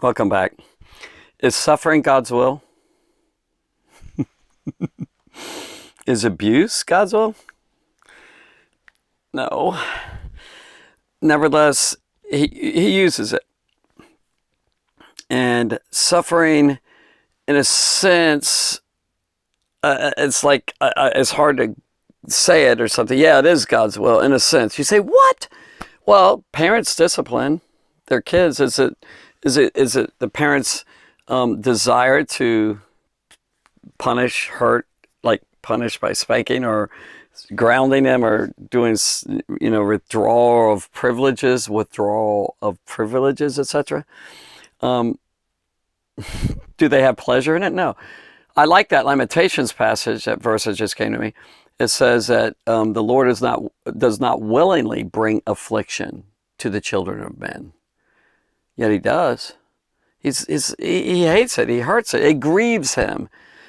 Welcome back. Is suffering God's will? Is abuse God's will? No. Nevertheless, he uses it. And suffering, in a sense, it's like, it's hard to say it or something. Yeah, it is God's will, in a sense. You say, what? Well, parents discipline their kids. Is it the parents' desire to punish, hurt, like punish by spanking or grounding them, or doing, withdrawal of privileges, etc.? Do they have pleasure in it? No. I like that Lamentations passage. That verse that just came to me. It says that the Lord does not willingly bring affliction to the children of men, yet He does. He hates it. He hurts it. It grieves Him.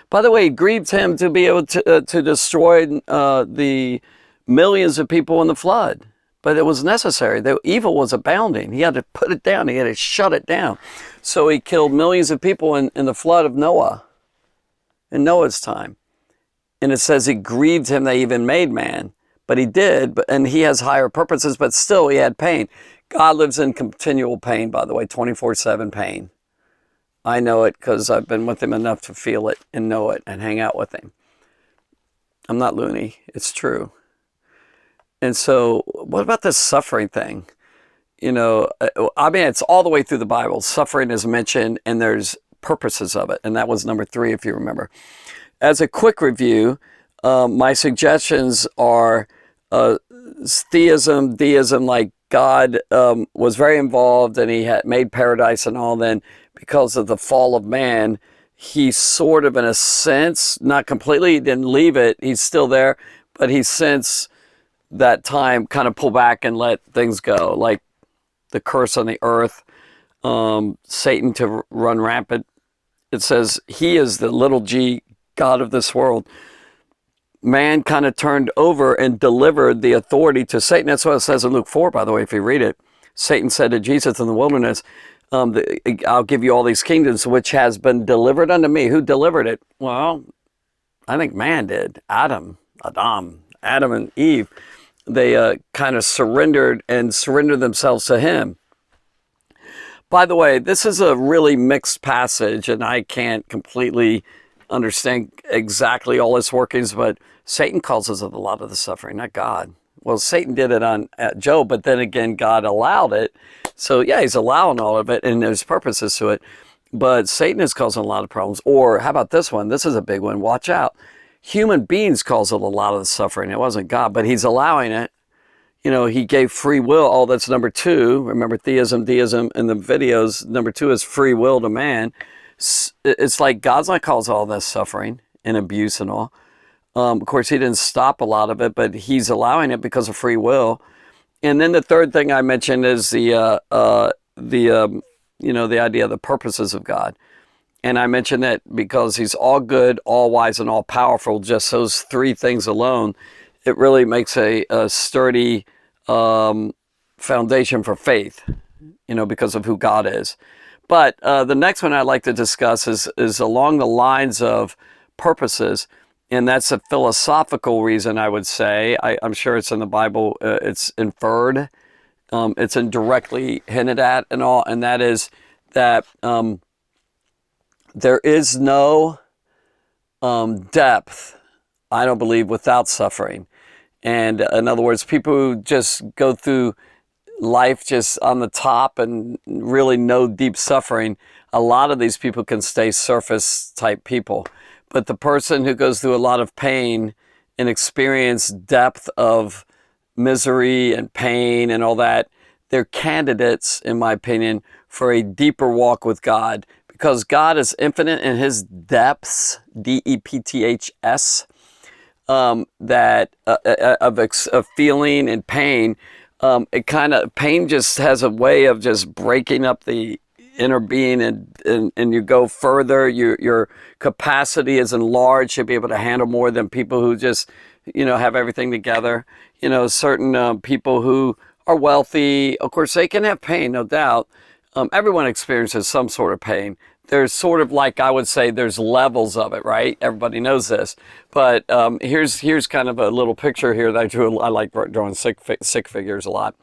By the way, it grieved Him to be able to destroy the millions of people in the flood. But it was necessary. The evil was abounding. He had to put it down. He had to shut it down. So He killed millions of people in the flood of Noah, in Noah's time. And it says it grieved Him that He even made man. But He did, and He has higher purposes, but still He had pain. God lives in continual pain, by the way, 24/7 pain. I know it because I've been with Him enough to feel it and know it and hang out with Him. I'm not loony. It's true. And so what about this suffering thing? It's all the way through the Bible. Suffering is mentioned, and there's purposes of it. And that was number 3, if you remember. As a quick review, my suggestions are theism, deism, like God was very involved and He had made paradise and all. Then because of the fall of man, He sort of, in a sense, not completely, He didn't leave it. He's still there, but He since that time kind of pulled back and let things go, like the curse on the earth, Satan to run rampant. It says He is the little g God of this world. Man kind of turned over and delivered the authority to Satan. That's what it says in Luke 4, by the way, if you read it. Satan said to Jesus in the wilderness, I'll give you all these kingdoms which has been delivered unto me. Who delivered it? Well, I think man did. Adam and Eve. They kind of surrendered themselves to Him. By the way, this is a really mixed passage, and I can't completely understand exactly all its workings, but Satan causes a lot of the suffering, not God. Well, Satan did it on Job, but then again, God allowed it. So yeah, He's allowing all of it, and there's purposes to it. But Satan is causing a lot of problems. Or how about this one? This is a big one. Watch out. Human beings cause a lot of the suffering. It wasn't God, but He's allowing it. He gave free will. Oh, that's number 2. Remember theism, deism in the videos. Number 2 is free will to man. It's like God's not causing all this suffering and abuse and all. Of course, He didn't stop a lot of it, but He's allowing it because of free will. And then the third thing I mentioned is the idea of the purposes of God. And I mentioned that because He's all good, all wise, and all powerful. Just those 3 things alone, it really makes a sturdy foundation for faith. Because of who God is. But the next one I'd like to discuss is along the lines of purposes, and that's a philosophical reason, I would say. I'm sure it's in the Bible. It's inferred. It's indirectly hinted at and all, and that is that there is no depth, I don't believe, without suffering. And in other words, people who just go through life just on the top and really no deep suffering, a lot of these people can stay surface type people. But the person who goes through a lot of pain and experience depth of misery and pain and all that, they're candidates, in my opinion, for a deeper walk with God, because God is infinite in His depths, D-E-P-T-H-S, that of feeling and pain. Pain just has a way of just breaking up the inner being, and you go further. Your capacity is enlarged. You'll be able to handle more than people who just, have everything together. Certain people who are wealthy, of course, they can have pain, no doubt. everyone experiences some sort of pain. There's sort of like, I would say, there's levels of it, right? Everybody knows this. But here's kind of a little picture here that I drew. I like drawing sick figures a lot.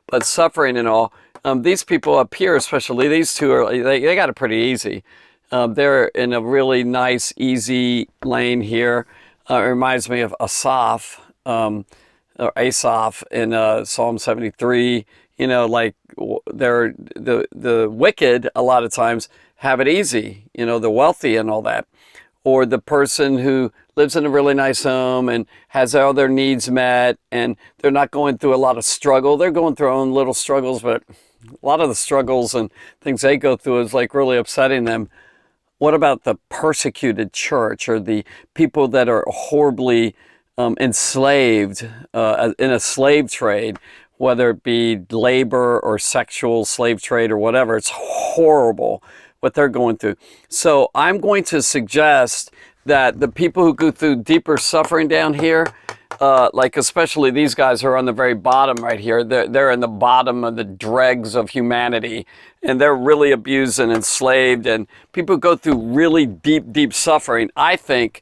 But suffering and all, these people up here, especially these two, they got it pretty easy. They're in a really nice, easy lane here. It reminds me of Asaph, or Asaph in Psalm 73. You know, like they're the wicked a lot of times have it easy. You know, the wealthy and all that. Or the person who lives in a really nice home and has all their needs met, and they're not going through a lot of struggle. They're going through their own little struggles, but a lot of the struggles and things they go through is like really upsetting them. What about the persecuted church, or the people that are horribly enslaved in a slave trade, whether it be labor or sexual slave trade or whatever? It's horrible what they're going through. So I'm going to suggest that the people who go through deeper suffering down here, like especially these guys who are on the very bottom right here, they're in the bottom of the dregs of humanity, and they're really abused and enslaved, and people go through really deep suffering. I think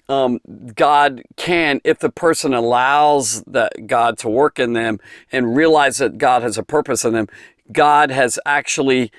God can, if the person allows God to work in them and realize that God has a purpose in them, God has actually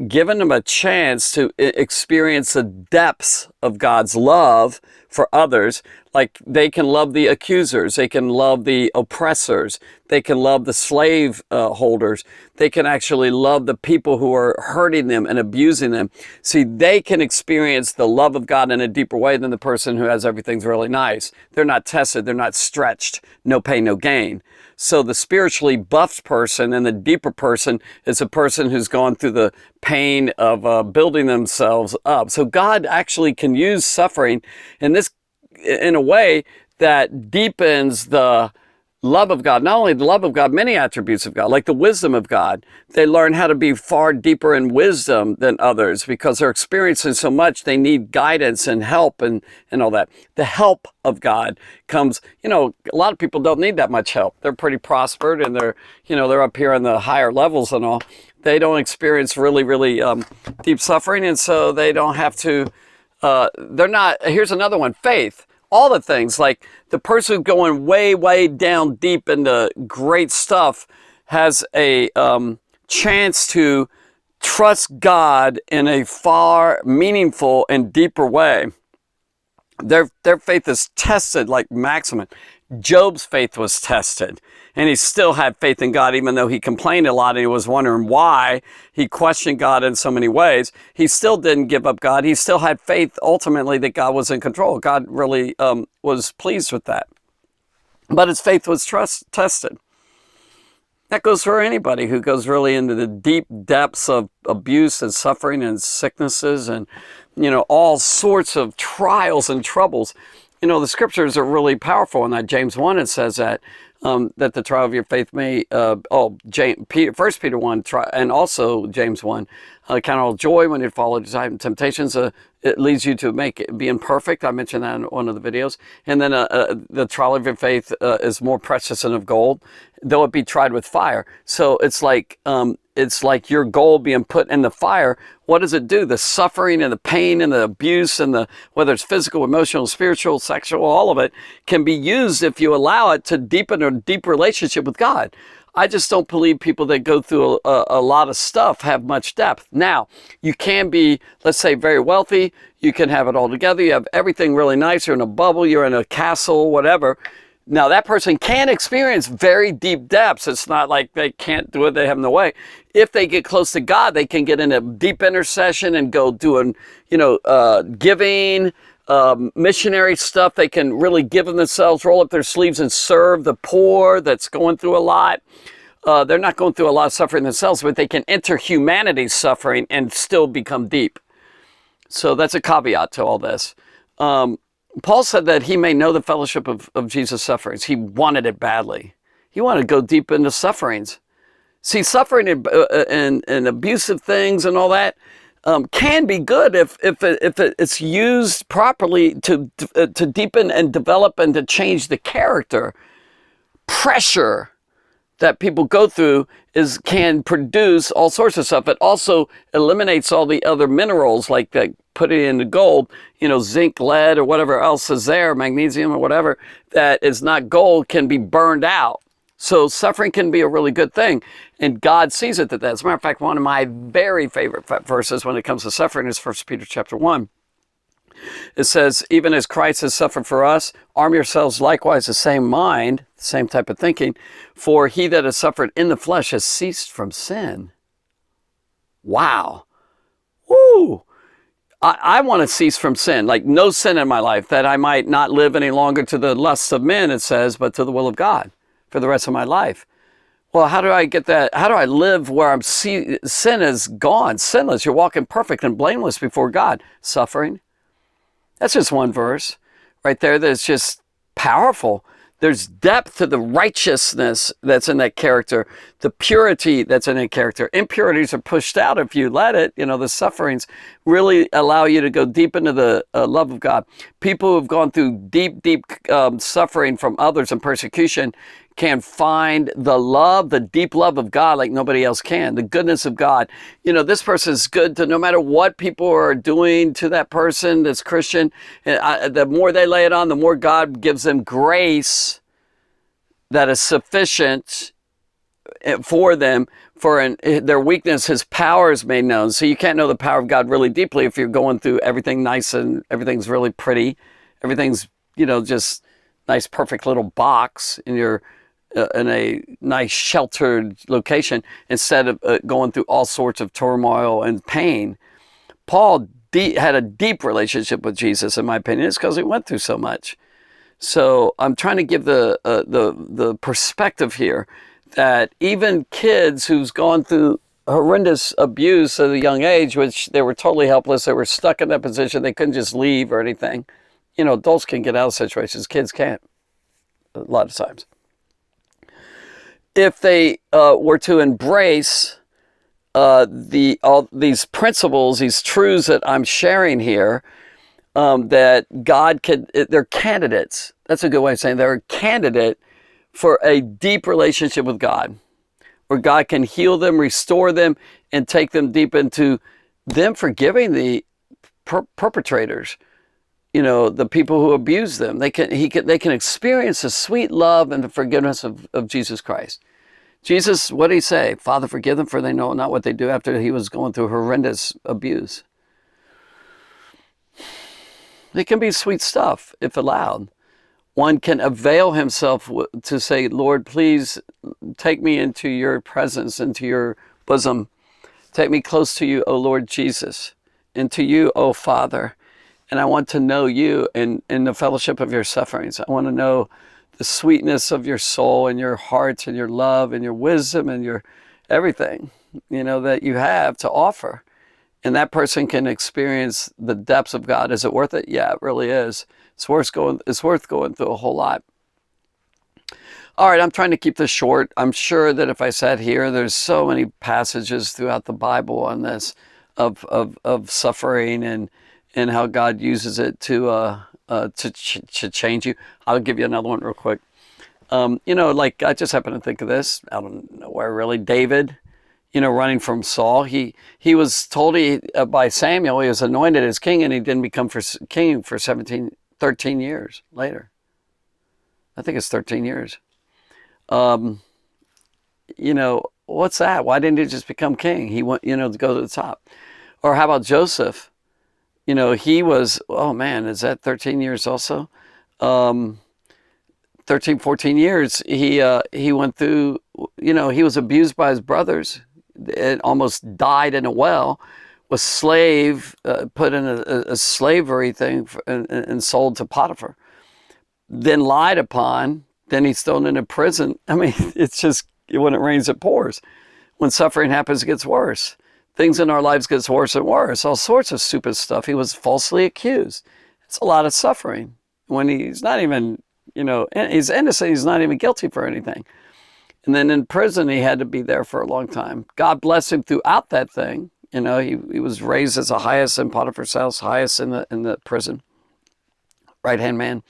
given them a chance to experience the depths of God's love for others. Like they can love the accusers, they can love the oppressors, they can love the slave holders, they can actually love the people who are hurting them and abusing them. See, they can experience the love of God in a deeper way than the person who has everything's really nice. They're not tested, they're not stretched, no pain, no gain. So the spiritually buffed person and the deeper person is a person who's gone through the pain of building themselves up. So God actually can use suffering in a way that deepens the love of God. Not only the love of God, many attributes of God, like the wisdom of God. They learn how to be far deeper in wisdom than others because they're experiencing so much. They need guidance and help and all that. The help of God comes, you know, a lot of people don't need that much help. They're pretty prospered and they're up here on the higher levels and all. They don't experience really deep suffering, and so they don't have to, they're not, here's another one, faith. All the things, like the person going way down deep into great stuff has a chance to trust God in a far meaningful and deeper way. Their faith is tested like maximum. Job's faith was tested, and he still had faith in God, even though he complained a lot and he was wondering why. He questioned God in so many ways. He still didn't give up God. He still had faith ultimately that God was in control. God really was pleased with that. But his faith was tested. That goes for anybody who goes really into the deep depths of abuse and suffering and sicknesses and, you know, all sorts of trials and troubles. You know, the scriptures are really powerful in that. James 1, it says that the trial of your faith may, 1 Peter 1, and also James 1, count all joy when you fall into temptations. It leads you to being perfect. I mentioned that in one of the videos. And then the trial of your faith is more precious than of gold, though it be tried with fire. So it's like your gold being put in the fire. What does it do? The suffering and the pain and the abuse and whether it's physical, emotional, spiritual, sexual, all of it can be used if you allow it to deepen a deep relationship with God. I just don't believe people that go through a lot of stuff have much depth. Now, you can be, let's say, very wealthy. You can have it all together. You have everything really nice. You're in a bubble. You're in a castle, whatever. Now, that person can experience very deep depths. It's not like they can't do it. They have no way. If they get close to God, they can get in a deep intercession and go doing, giving, missionary stuff. They can really give of themselves, roll up their sleeves and serve the poor that's going through a lot. They're not going through a lot of suffering themselves, but they can enter humanity's suffering and still become deep. So that's a caveat to all this. Paul said that he may know the fellowship of Jesus' sufferings. He wanted it badly. He wanted to go deep into sufferings. See, suffering and abusive things and all that can be good if it's used properly to deepen and develop and to change the character. Pressure that people go through can produce all sorts of stuff. It also eliminates all the other minerals, like put it into gold, zinc, lead, or whatever else is there, magnesium or whatever, that is not gold, can be burned out. So suffering can be a really good thing. And God sees it that. As a matter of fact, one of my very favorite verses when it comes to suffering is 1 Peter chapter 1. It says, even as Christ has suffered for us, arm yourselves likewise the same mind, the same type of thinking, for he that has suffered in the flesh has ceased from sin. Wow. Woo. I want to cease from sin, like no sin in my life, that I might not live any longer to the lusts of men, it says, but to the will of God for the rest of my life. Well, how do I get that? How do I live where sin is gone, sinless? You're walking perfect and blameless before God. Suffering. That's just one verse right there that's just powerful. There's depth to the righteousness that's in that character, the purity that's in that character. Impurities are pushed out if you let it. The sufferings really allow you to go deep into the love of God. People who have gone through deep suffering from others and persecution can find the deep love of God like nobody else can, the goodness of God. This person is good to no matter what people are doing to that person that's Christian. The more they lay it on, the more God gives them grace that is sufficient for them. For their weakness, his power is made known. So you can't know the power of God really deeply if you're going through everything nice and everything's really pretty. Everything's, just nice, perfect little box in a nice sheltered location, instead of going through all sorts of turmoil and pain. Paul had a deep relationship with Jesus, in my opinion. It's because he went through so much. So I'm trying to give the perspective here that even kids who's gone through horrendous abuse at a young age, which they were totally helpless, they were stuck in that position, they couldn't just leave or anything. Adults can get out of situations, kids can't a lot of times. If they were to embrace all these principles, these truths that I'm sharing here, that God they're candidates. That's a good way of saying they're a candidate for a deep relationship with God, where God can heal them, restore them, and take them deep into them forgiving the perpetrators. The people who abuse them. They can experience the sweet love and the forgiveness of Jesus Christ. Jesus, what did he say? Father, forgive them, for they know not what they do, after he was going through horrendous abuse. It can be sweet stuff if allowed. One can avail himself to say, Lord, please take me into your presence, into your bosom. Take me close to you, O Lord Jesus, and to you, O Father. And I want to know you in the fellowship of your sufferings. I want to know the sweetness of your soul and your heart and your love and your wisdom and your everything, that you have to offer. And that person can experience the depths of God. Is it worth it? Yeah, it really is. It's worth going through a whole lot. All right, I'm trying to keep this short. I'm sure that if I sat here, there's so many passages throughout the Bible on this of suffering and how God uses it to change you. I'll give you another one real quick. Like I just happen to think of this out of nowhere, really. David, running from Saul. He was told by Samuel he was anointed as king, and he didn't become king for 13 years later. I think it's 13 years. What's that? Why didn't he just become king? He went, to go to the top. Or how about Joseph? He was, oh man, is that 13 years also? 13, 14 years. He went through, he was abused by his brothers and almost died in a well, was put in a slavery thing and sold to Potiphar. Then lied upon, then he's thrown into prison. I mean, it's just, when it rains, it pours. When suffering happens, it gets worse. Things in our lives gets worse and worse. All sorts of stupid stuff. He was falsely accused. It's a lot of suffering when he's not even, he's innocent. He's not even guilty for anything. And then in prison, he had to be there for a long time. God blessed him throughout that thing. He was raised as the highest in Potiphar's house, highest in the prison, right-hand man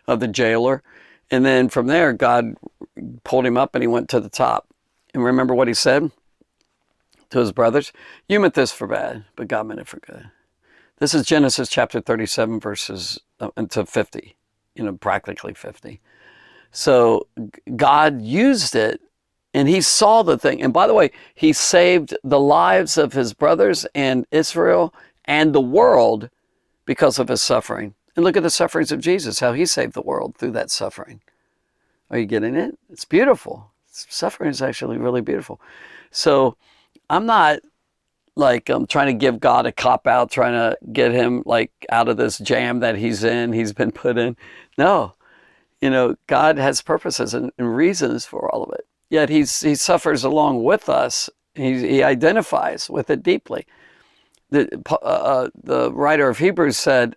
of the jailer. And then from there, God pulled him up and he went to the top. And remember what he said to his brothers? You meant this for bad, but God meant it for good. This is Genesis chapter 37, verses to 50, practically 50. So God used it, and he saw the thing. And by the way, he saved the lives of his brothers and Israel and the world because of his suffering. And look at the sufferings of Jesus, how he saved the world through that suffering. Are you getting it? It's beautiful. Suffering is actually really beautiful. So I'm not like I'm trying to give God a cop out, trying to get him like out of this jam that he's been put in. No, God has purposes and reasons for all of it. Yet he suffers along with us. He identifies with it deeply. The writer of Hebrews said,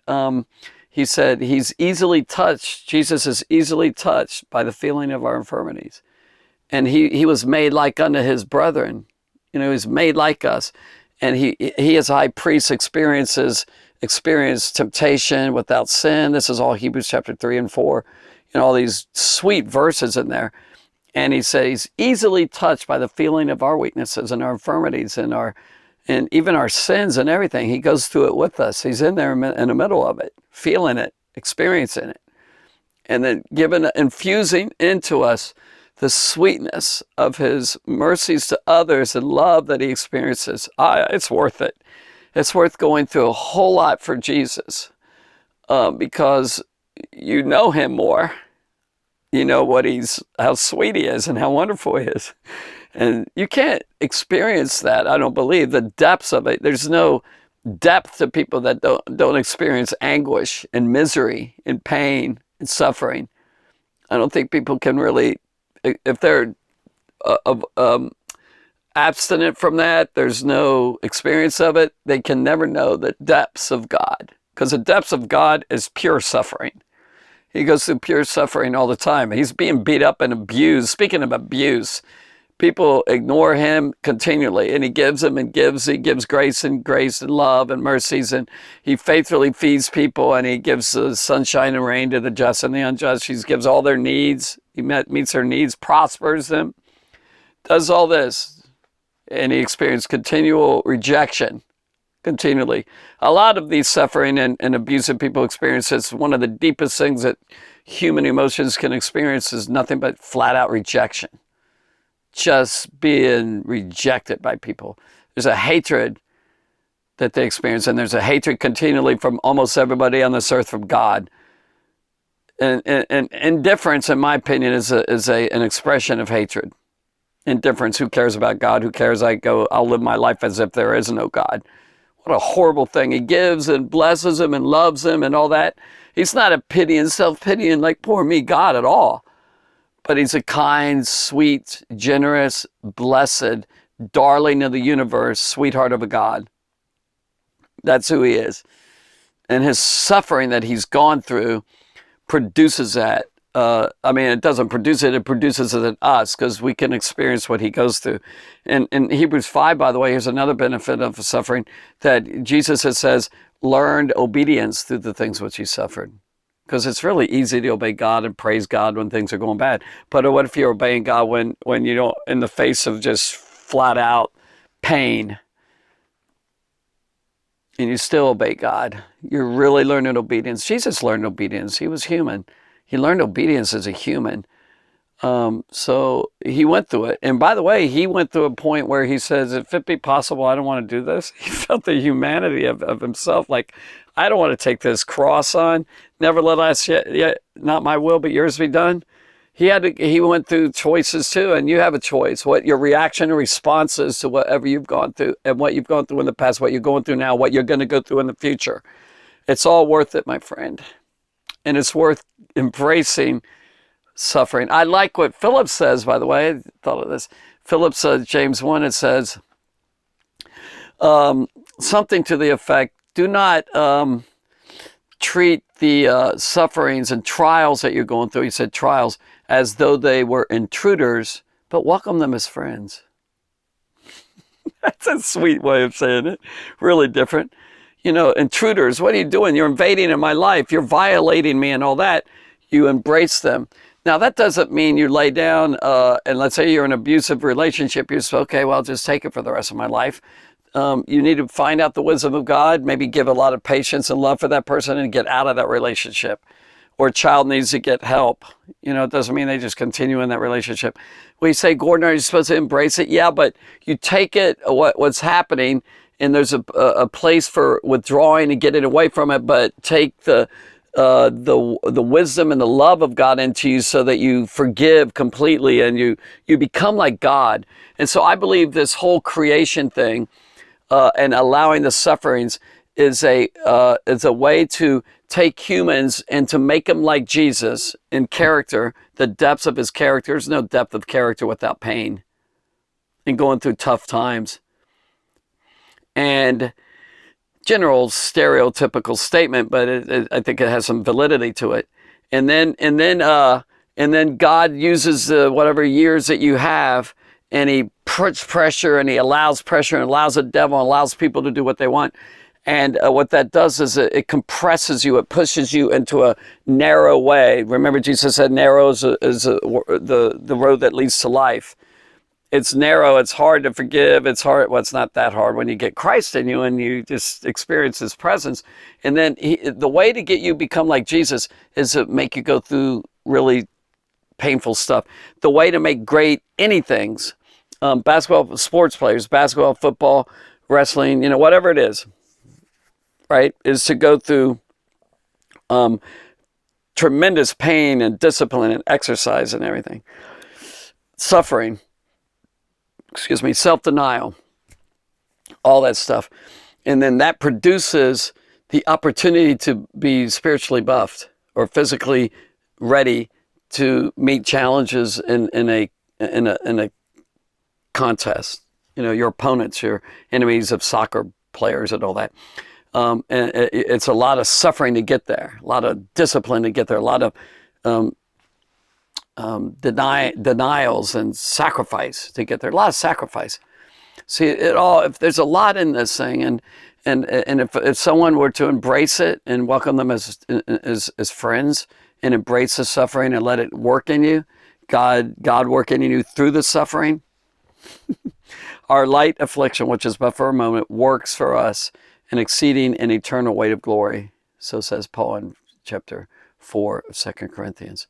he said, he's easily touched. Jesus is easily touched by the feeling of our infirmities. And he was made like unto his brethren. He's made like us. And he as high priest experienced temptation without sin. This is all Hebrews chapter 3 and 4. All these sweet verses in there. And he said he's easily touched by the feeling of our weaknesses and our infirmities and even our sins and everything. He goes through it with us. He's in there in the middle of it, feeling it, experiencing it, and then infusing into us the sweetness of his mercies to others and love that he experiences. It's worth it. It's worth going through a whole lot for Jesus because you know him more. You know how sweet he is and how wonderful he is. And you can't experience that, I don't believe, the depths of it. There's no depth to people that don't experience anguish and misery and pain and suffering. I don't think people can really, if they're abstinent from that, there's no experience of it, they can never know the depths of God. Because the depths of God is pure suffering. He goes through pure suffering all the time. He's being beat up and abused. Speaking of abuse, people ignore him continually, and he gives them and gives. He gives grace and love and mercies, and he faithfully feeds people, and he gives the sunshine and rain to the just and the unjust. He gives all their needs. He meets their needs, prospers them, does all this, and he experienced continual rejection. Continually. A lot of these suffering and abusive people experience, it's one of the deepest things that human emotions can experience is nothing but flat out rejection. Just being rejected by people. There's a hatred that they experience, and there's a hatred continually from almost everybody on this earth from God. And indifference, in my opinion, is an expression of hatred. Indifference, who cares about God? Who cares? I'll live my life as if there is no God. What a horrible thing. He gives and blesses him and loves him and all that. He's not a pitying, self-pitying, like poor me God at all. But he's a kind, sweet, generous, blessed, darling of the universe, sweetheart of a God. That's who he is. And his suffering that he's gone through produces that. It doesn't produce it, it produces it in us because we can experience what he goes through. And in Hebrews 5, by the way, here's another benefit of suffering, that Jesus says, learned obedience through the things which he suffered. Because it's really easy to obey God and praise God when things are going bad. But what if you're obeying God when you don't, in the face of just flat out pain, and you still obey God? You're really learning obedience. Jesus learned obedience. He was human. He learned obedience as a human. So he went through it. And by the way, he went through a point where he says, if it be possible, I don't want to do this. He felt the humanity of himself. Like, I don't want to take this cross on. Nevertheless, yet not my will, but yours be done. He went through choices too. And you have a choice. What your reaction or response is to whatever you've gone through, and what you've gone through in the past, what you're going through now, what you're going to go through in the future. It's all worth it, my friend. And it's worth embracing suffering. I like what Philip says, by the way. I thought of this. Philip says, James 1, it says something to the effect, do not treat the sufferings and trials that you're going through, he said trials, as though they were intruders, but welcome them as friends. That's a sweet way of saying it. Really different. Intruders, what are you doing? You're invading in my life. You're violating me and all that. You embrace them. Now, that doesn't mean you lay down and let's say you're in an abusive relationship. You're just, okay, well, I'll just take it for the rest of my life. You need to find out the wisdom of God, maybe give a lot of patience and love for that person and get out of that relationship. Or a child needs to get help. It doesn't mean they just continue in that relationship. We say, Gordon, are you supposed to embrace it? Yeah, but you take it, what's happening, and there's a place for withdrawing and getting away from it, but take the wisdom and the love of God into you so that you forgive completely and you become like God. And so I believe this whole creation thing and allowing the sufferings is a way to take humans and to make them like Jesus in character, the depths of his character. There's no depth of character without pain and going through tough times. And general stereotypical statement, but I think it has some validity to it. And then God uses whatever years that you have, and he puts pressure and he allows pressure and allows the devil and allows people to do what they want. And what that does is it compresses you. It pushes you into a narrow way. Remember, Jesus said, narrow is the road that leads to life. It's narrow. It's hard to forgive. It's hard. Well, it's not that hard when you get Christ in you and you just experience his presence. And then the way to get you become like Jesus is to make you go through really painful stuff. The way to make great anythings, basketball, sports players, basketball, football, wrestling, whatever it is, right, is to go through tremendous pain and discipline and exercise and everything. Suffering, self-denial, all that stuff. And then that produces the opportunity to be spiritually buffed or physically ready to meet challenges in a contest. Your opponents, your enemies of soccer players and all that. And it's a lot of suffering to get there, a lot of discipline to get there, a lot of denials and sacrifice to get there, a lot of sacrifice. See, if there's a lot in this thing, and if someone were to embrace it and welcome them as friends and embrace the suffering and let it work in you, God working in you through the suffering, our light affliction, which is but for a moment, works for us an exceeding and eternal weight of glory. So says Paul in chapter 4 of 2 Corinthians.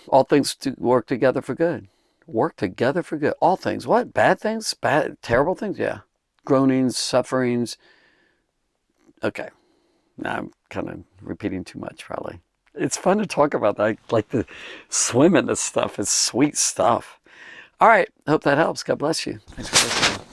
All things work together for good. Work together for good. All things. What? Bad things? Terrible things? Yeah. Groanings, sufferings. Okay. Now I'm kind of repeating too much, probably. It's fun to talk about that. I like to swim in this stuff. It's sweet stuff. All right. Hope that helps. God bless you. Thanks for listening.